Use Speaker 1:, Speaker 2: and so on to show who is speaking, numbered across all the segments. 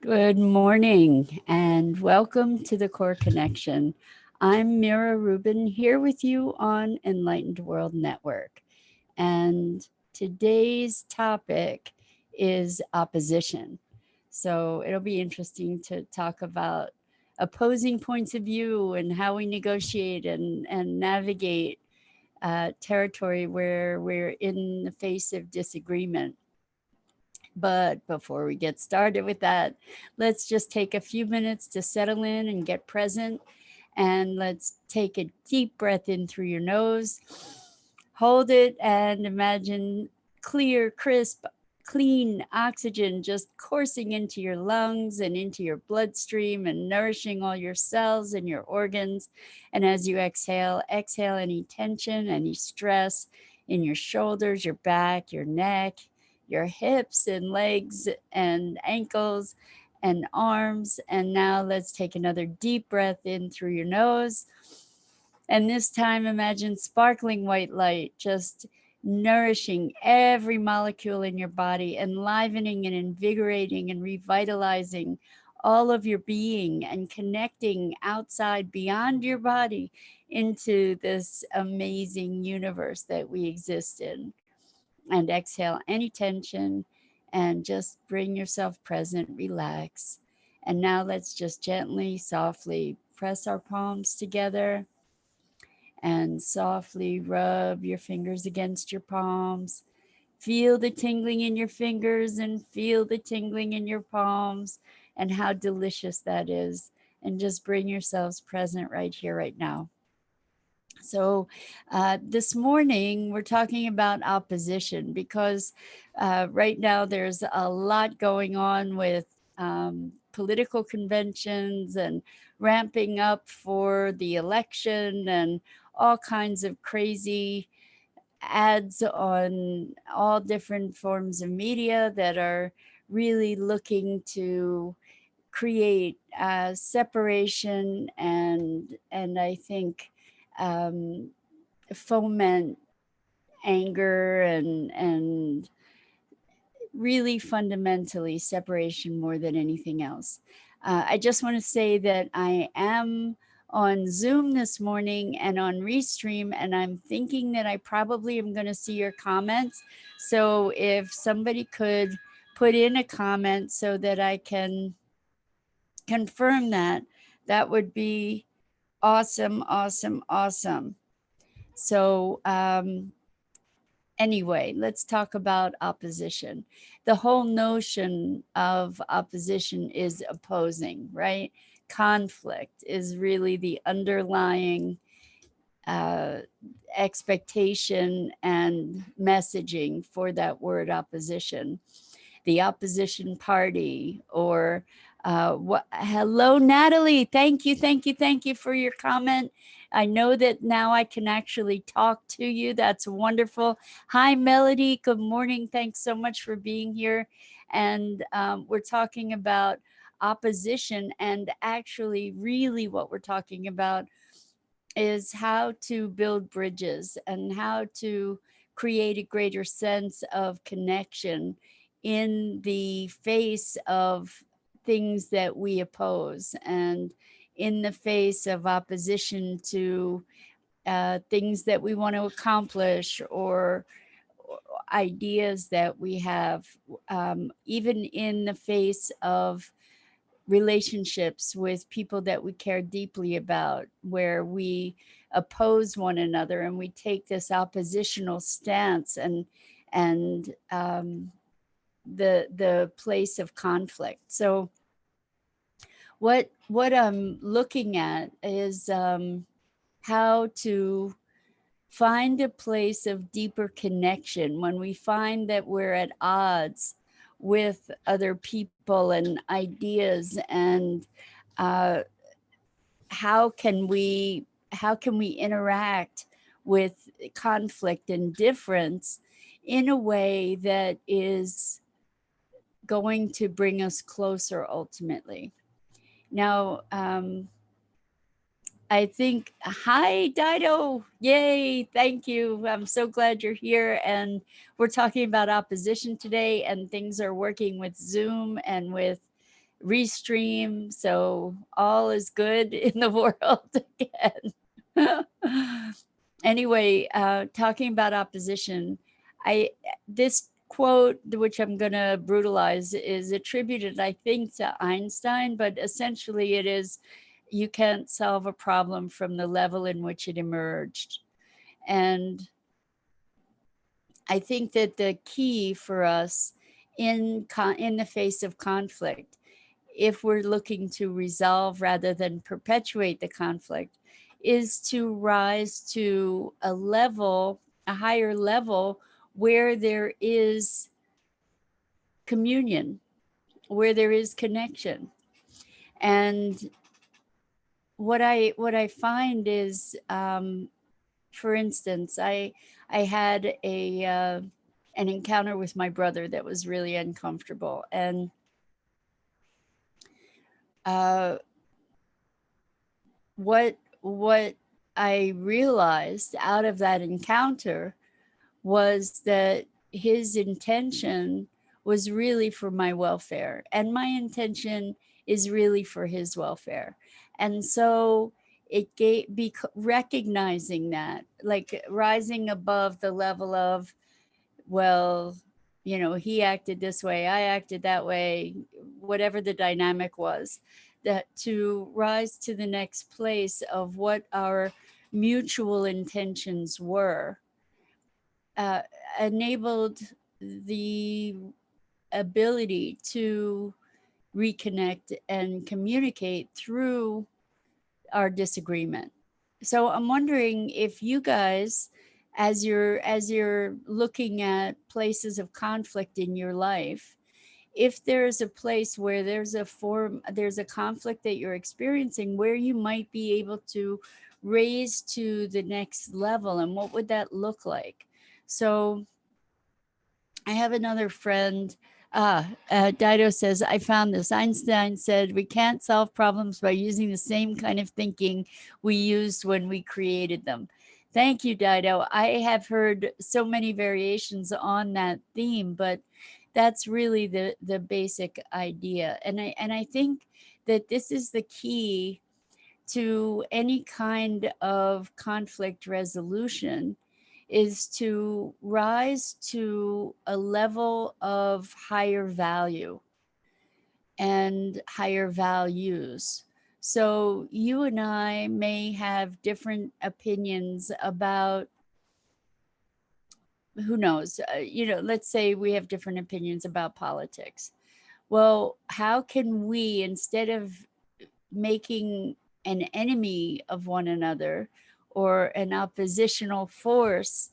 Speaker 1: Good morning and welcome to the Core Connection. I'm Mira Rubin here with you on Enlightened World Network. And today's topic is opposition. So it'll be interesting to talk about opposing points of view and how we negotiate and navigate territory where we're in the face of disagreement. But before we get started with that, let's just take a few minutes to settle in and get present. And let's take a deep breath in through your nose. Hold it and imagine clear, crisp, clean oxygen just coursing into your lungs and into your bloodstream and nourishing all your cells and your organs. And as you exhale, exhale any tension, any stress in your shoulders, your back, your neck, your hips and legs and ankles and arms. And now let's take another deep breath in through your nose. And this time, imagine sparkling white light just nourishing every molecule in your body, enlivening and invigorating and revitalizing all of your being and connecting outside beyond your body into this amazing universe that we exist in. And exhale any tension and just bring yourself present, relax. And now let's just gently, softly press our palms together and softly rub your fingers against your palms. Feel the tingling in your fingers and feel the tingling in your palms and how delicious that is. And just bring yourselves present right here, right now. So, this morning we're talking about opposition because right now there's a lot going on with political conventions and ramping up for the election and all kinds of crazy ads on all different forms of media that are really looking to create separation and I think um, foment anger and really fundamentally separation more than anything else. I just want to say that I am on Zoom this morning and on Restream, and I'm thinking that I probably am going to see your comments. So if somebody could put in a comment so that I can confirm that, that would be awesome, awesome, awesome. So, anyway, let's talk about opposition. The whole notion of opposition is opposing, right? Conflict is really the underlying uh, expectation and messaging for that word opposition. The opposition party or what hello Natalie, thank you, thank you, thank you for your comment. I know that now I can actually talk to you. That's wonderful. Hi Melody, good morning, thanks so much for being here. And we're talking about opposition, and actually really what we're talking about is how to build bridges and how to create a greater sense of connection in the face of things that we oppose and in the face of opposition to things that we want to accomplish or ideas that we have, even in the face of relationships with people that we care deeply about, where we oppose one another and we take this oppositional stance and the place of conflict. So what I'm looking at is how to find a place of deeper connection when we find that we're at odds with other people and ideas, and uh, how can we interact with conflict and difference in a way that is going to bring us closer ultimately. Now, I think, hi, Dido. Yay. Thank you. I'm so glad you're here. And we're talking about opposition today, and things are working with Zoom and with restream, so all is good in the world again. Anyway, talking about opposition, I this quote, which I'm going to brutalize, is attributed, I think, to Einstein, but essentially it is, you can't solve a problem from the level in which it emerged. And I think that the key for us in the face of conflict, if we're looking to resolve rather than perpetuate the conflict, is to rise to a level, a higher level, where there is communion, where there is connection. And what I find is, for instance, I had an encounter with my brother that was really uncomfortable, and what I realized out of that encounter was that his intention was really for my welfare, and my intention is really for his welfare. And so it gave, recognizing that, like rising above the level of, well, you know, he acted this way, I acted that way, whatever the dynamic was, that to rise to the next place of what our mutual intentions were, uh, enabled the ability to reconnect and communicate through our disagreement. So I'm wondering if you guys, as you're looking at places of conflict in your life, if there's a place where there's a conflict that you're experiencing, where you might be able to raise to the next level, and what would that look like? So I have another friend. Dido says, I found this. Einstein said, we can't solve problems by using the same kind of thinking we used when we created them. Thank you, Dido. I have heard so many variations on that theme, but that's really the basic idea. And I think that this is the key to any kind of conflict resolution, is to rise to a level of higher value and higher values. So you and I may have different opinions about, who knows, you know, let's say we have different opinions about politics. Well, how can we, instead of making an enemy of one another or an oppositional force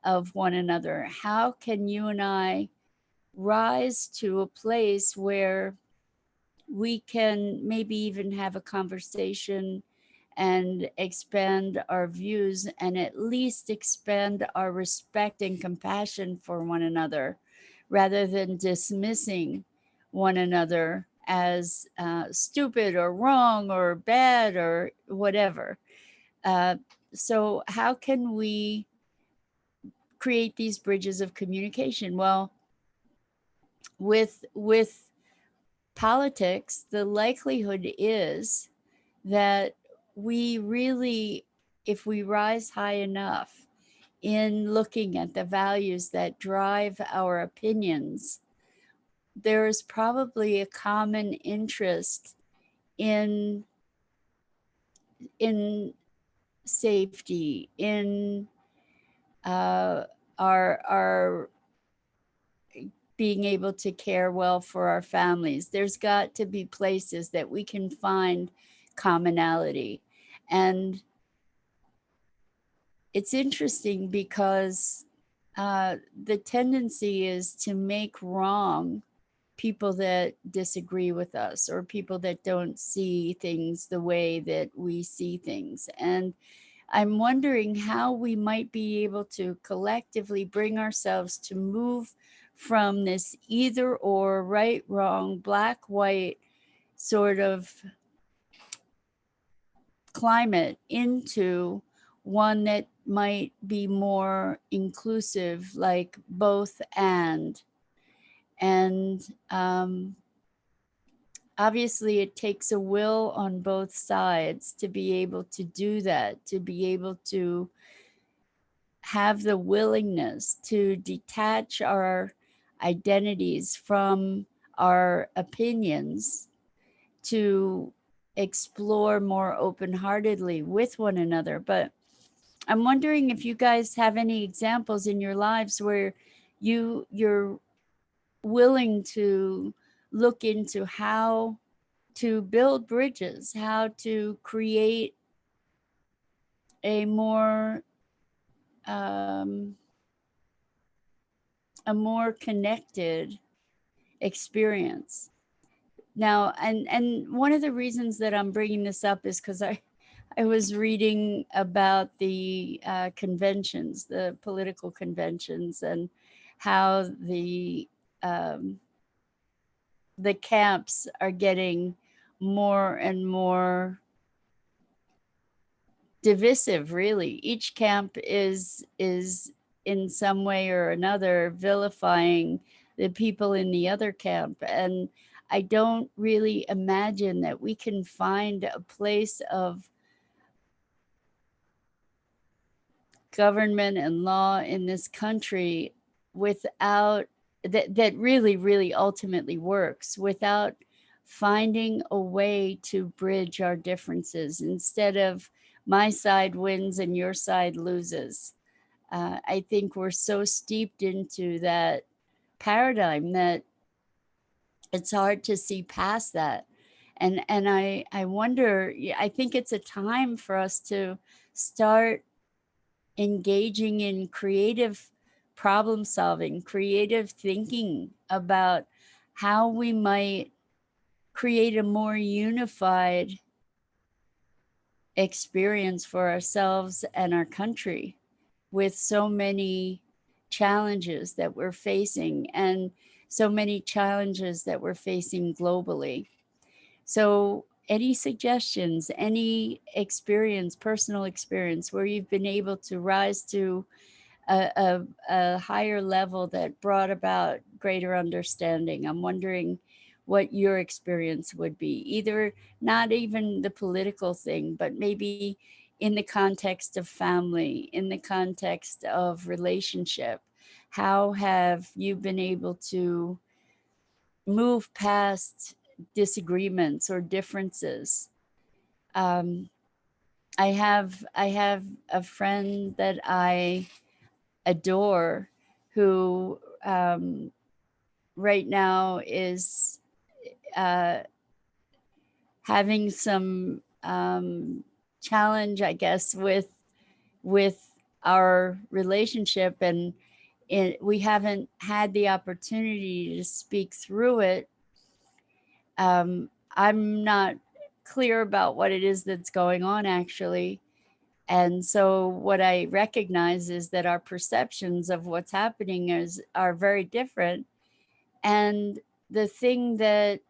Speaker 1: of one another, how can you and I rise to a place where we can maybe even have a conversation and expand our views, and at least expand our respect and compassion for one another, rather than dismissing one another as stupid or wrong or bad or whatever. Uh, so how can we create these bridges of communication? Well, with politics, the likelihood is that we really, if we rise high enough in looking at the values that drive our opinions, there is probably a common interest in in safety, in uh, our being able to care well for our families. There's got to be places that we can find commonality. And it's interesting because the tendency is to make wrong people that disagree with us, or people that don't see things the way that we see things. And I'm wondering how we might be able to collectively bring ourselves to move from this either or, right, wrong, black, white sort of climate, into one that might be more inclusive, like both and. And obviously it takes a will on both sides to be able to do that, to be able to have the willingness to detach our identities from our opinions, to explore more open-heartedly with one another. But I'm wondering if you guys have any examples in your lives where you're willing to look into how to build bridges, how to create a more um, a more connected experience. Now, and one of the reasons that I'm bringing this up is because I was reading about the conventions, the political conventions, and how um, the camps are getting more and more divisive. Really, each camp is in some way or another vilifying the people in the other camp, and I don't really imagine that we can find a place of government and law in this country without that really ultimately works without finding a way to bridge our differences instead of my side wins and your side loses. I think we're so steeped into that paradigm that it's hard to see past that. And I wonder, I think it's a time for us to start engaging in creative problem solving, creative thinking about how we might create a more unified experience for ourselves and our country with so many challenges that we're facing and so many challenges that we're facing globally. So, any suggestions, any experience, personal experience where you've been able to rise to a higher level that brought about greater understanding? I'm wondering what your experience would be, either not even the political thing, but maybe in the context of family, in the context of relationship. How have you been able to move past disagreements or differences? Um, I have a friend that I adore who right now is uh, having some challenge, I guess, with our relationship, and we haven't had the opportunity to speak through it. I'm not clear about what it is that's going on, actually. And so what I recognize is that our perceptions of what's happening are very different. And the thing that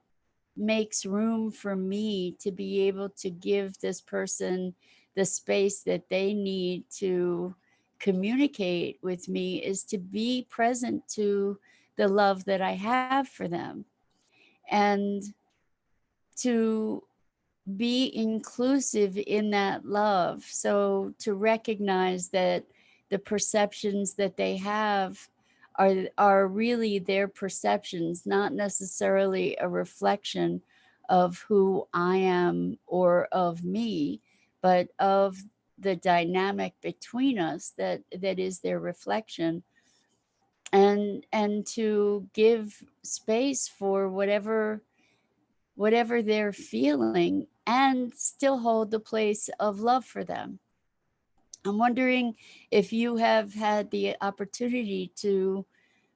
Speaker 1: makes room for me to be able to give this person the space that they need to communicate with me is to be present to the love that I have for them, and to be inclusive in that love. So to recognize that the perceptions that they have are really their perceptions, not necessarily a reflection of who I am or of me, but of the dynamic between us that is their reflection. And to give space for whatever they're feeling and still hold the place of love for them. I'm wondering if you have had the opportunity to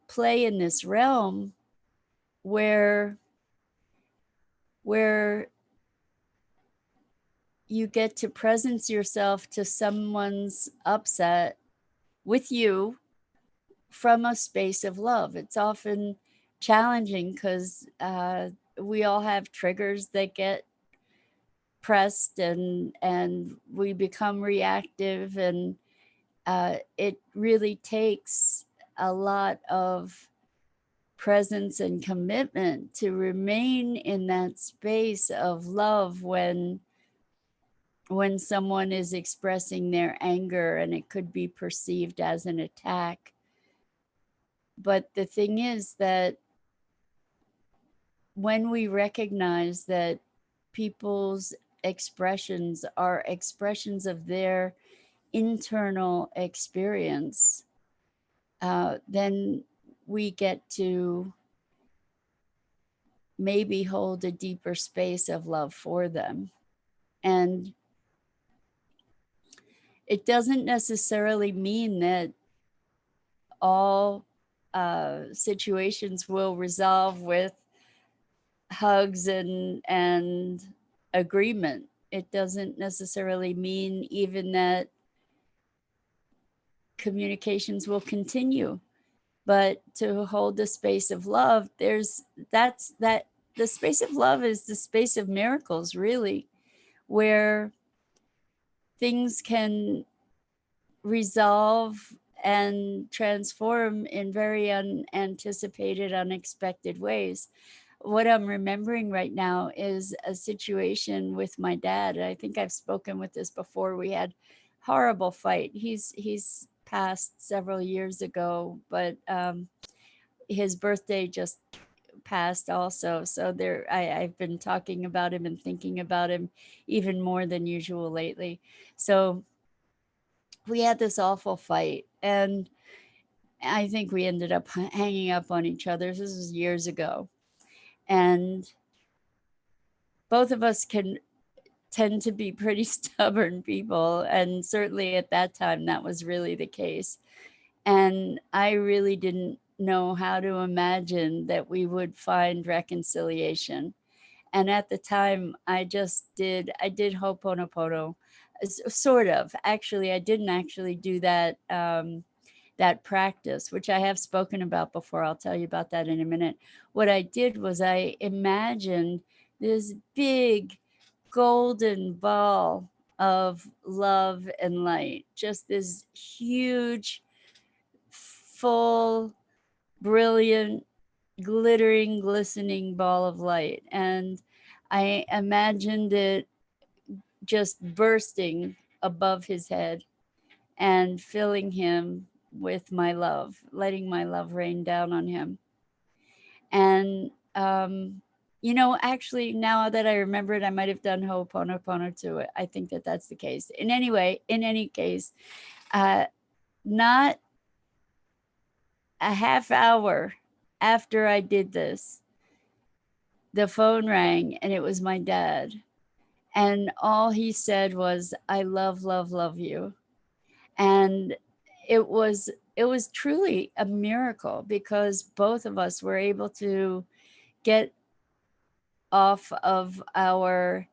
Speaker 1: play in this realm where where you get to presence yourself to someone's upset with you from a space of love. It's often challenging because we all have triggers that get pressed, and we become reactive, and it really takes a lot of presence and commitment to remain in that space of love when someone is expressing their anger and it could be perceived as an attack. But the thing is that when we recognize that people's expressions are expressions of their internal experience, then we get to maybe hold a deeper space of love for them. And it doesn't necessarily mean that all situations will resolve with hugs and agreement. It doesn't necessarily mean even that communications will continue, but to hold the space of love, that the space of love is the space of miracles, really, where things can resolve and transform in very unanticipated, unexpected ways. What I'm remembering right now is a situation with my dad. I think I've spoken with this before. We had horrible fight. He's passed several years ago, but his birthday just passed also. So I've been talking about him and thinking about him even more than usual lately. So we had this awful fight, and I think we ended up hanging up on each other. This was years ago. And both of us can tend to be pretty stubborn people. And certainly at that time, that was really the case. And I really didn't know how to imagine that we would find reconciliation. And at the time, I did Ho'oponopono, sort of. Actually, I didn't actually do that. That practice, which I have spoken about before. I'll tell you about that in a minute. What I did was I imagined this big golden ball of love and light, just this huge, full, brilliant, glittering, glistening ball of light. And I imagined it just bursting above his head and filling him with my love, letting my love rain down on him. And, actually, now that I remember it, I might have done Ho'oponopono to it. I think that that's the case. In any case, uh, not a half hour after I did this, the phone rang and it was my dad. And all he said was, I love, love, love you. And it was it was truly a miracle because both of us were able to get off of our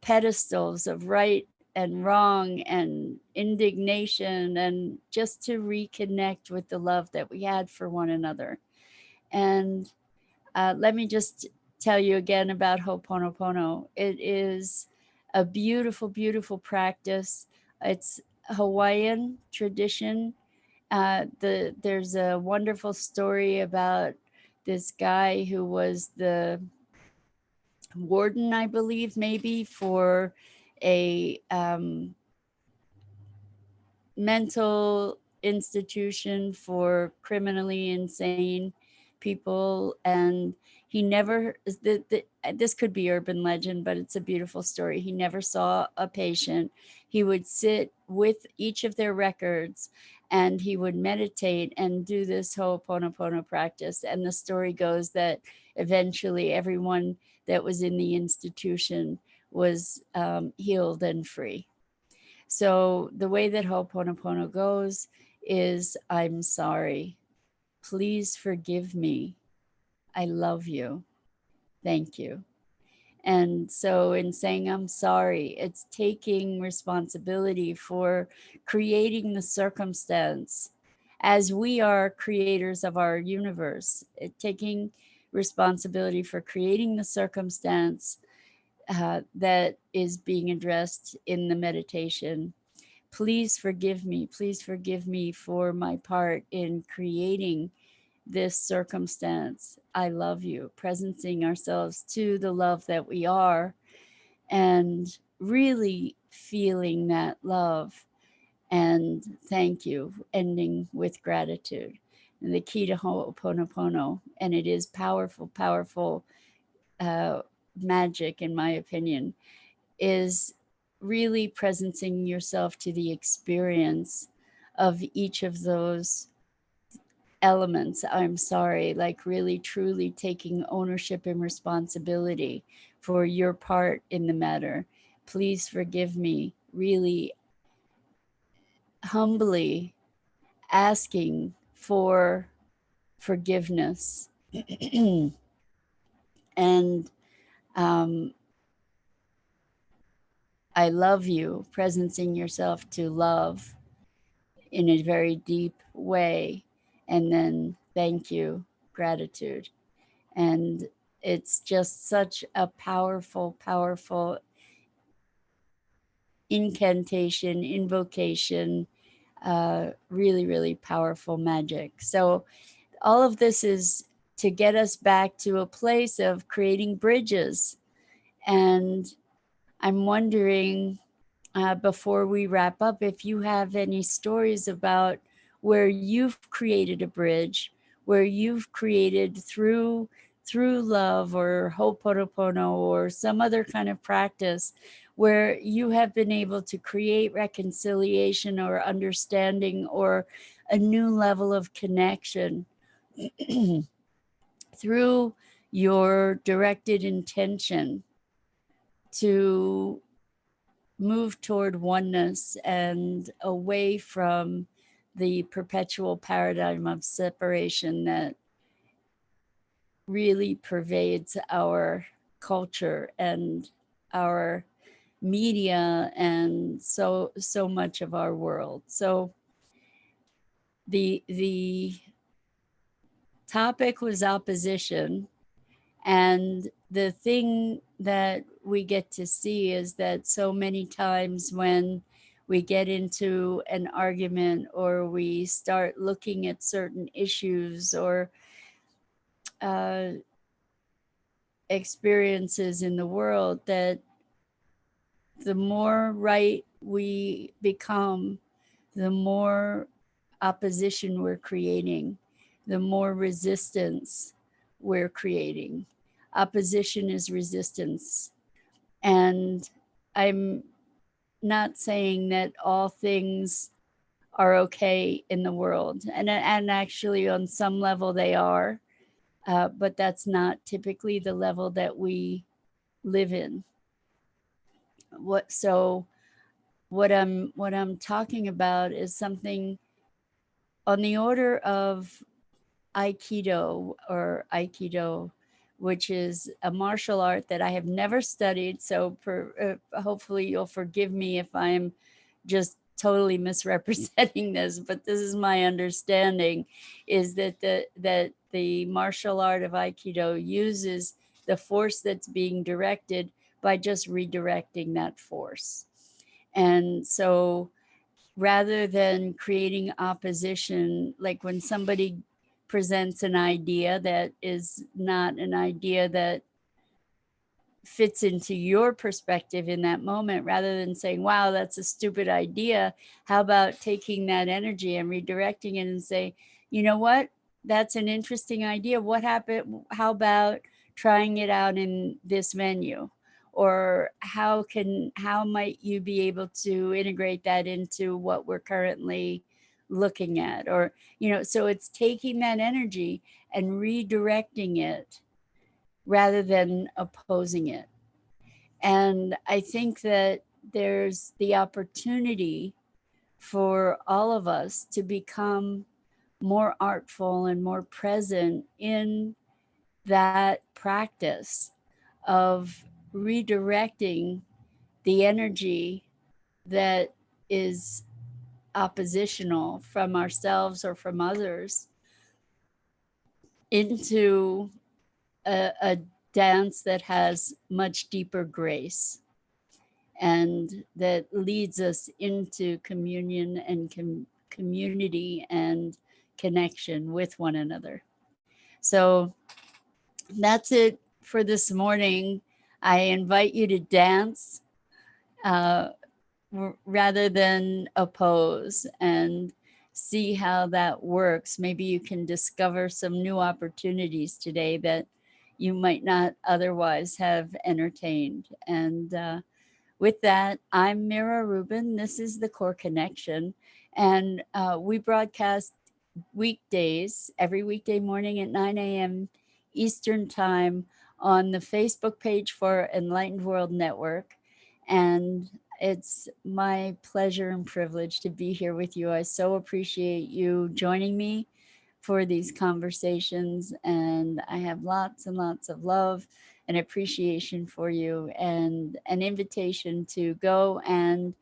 Speaker 1: pedestals of right and wrong and indignation, and just to reconnect with the love that we had for one another. And let me just tell you again about Ho'oponopono. It is a beautiful, beautiful practice. It's Hawaiian tradition. There's a wonderful story about this guy who was the warden, I believe, maybe for a mental institution for criminally insane people. And he never, this could be urban legend, but it's a beautiful story. He never saw a patient. He would sit with each of their records and he would meditate and do this Ho'oponopono practice. And the story goes that eventually everyone that was in the institution was healed and free. So the way that Ho'oponopono goes is, I'm sorry. Please forgive me. I love you. Thank you. And so, in saying I'm sorry, it's taking responsibility for creating the circumstance as we are creators of our universe, taking responsibility for creating the circumstance that is being addressed in the meditation. Please forgive me. Please forgive me for my part in creating this circumstance. I love you, presencing ourselves to the love that we are, and really feeling that love. And thank you, ending with gratitude. And the key to Ho'oponopono, and it is powerful, powerful uh, magic, in my opinion, is really presencing yourself to the experience of each of those elements. I'm sorry, like really truly taking ownership and responsibility for your part in the matter. Please forgive me, really humbly asking for forgiveness. And um, I love you, presencing yourself to love in a very deep way. And then thank you, gratitude. And it's just such a powerful, powerful incantation, invocation, really, really powerful magic. So, all of this is to get us back to a place of creating bridges. And I'm wondering, before we wrap up, if you have any stories about where you've created a bridge, where you've created through love or ho'oponopono or some other kind of practice, where you have been able to create reconciliation or understanding or a new level of connection through your directed intention to move toward oneness and away from the perpetual paradigm of separation that really pervades our culture and our media and so much of our world. So the topic was opposition. And the thing that we get to see is that so many times when we get into an argument or we start looking at certain issues or uh, experiences in the world, that the more right we become, the more opposition we're creating, the more resistance we're creating. Opposition is resistance. And I'm not saying that all things are okay in the world. And actually, on some level, they are. But that's not typically the level that we live in. So what I'm talking about is something on the order of Aikido, which is a martial art that I have never studied. So hopefully you'll forgive me if I'm just totally misrepresenting this, but this is my understanding, is that the martial art of Aikido uses the force that's being directed by just redirecting that force. And so rather than creating opposition, like when somebody presents an idea that is not an idea that fits into your perspective in that moment, rather than saying, wow, that's a stupid idea, how about taking that energy and redirecting it and say, you know what, that's an interesting idea. What happened? How about trying it out in this venue? Or how might you be able to integrate that into what we're currently looking at? Or, so it's taking that energy and redirecting it rather than opposing it. And I think that there's the opportunity for all of us to become more artful and more present in that practice of redirecting the energy that is oppositional from ourselves or from others into a dance that has much deeper grace and that leads us into communion and community and connection with one another. So that's it for this morning. I invite you to dance uh, rather than oppose and see how that works. Maybe you can discover some new opportunities today that you might not otherwise have entertained. And with that, I'm Mira Rubin. This is the Core Connection. And we broadcast weekdays, every weekday morning at 9 a.m. Eastern Time on the Facebook page for Enlightened World Network. And it's my pleasure and privilege to be here with you. I so appreciate you joining me for these conversations. And I have lots and lots of love and appreciation for you, and an invitation to go and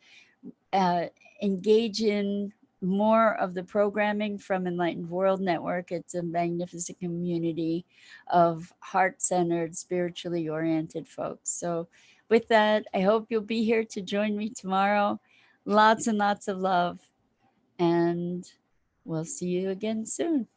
Speaker 1: uh, engage in more of the programming from Enlightened World Network. It's a magnificent community of heart centered, spiritually oriented folks. So, with that, I hope you'll be here to join me tomorrow. Lots and lots of love, and we'll see you again soon.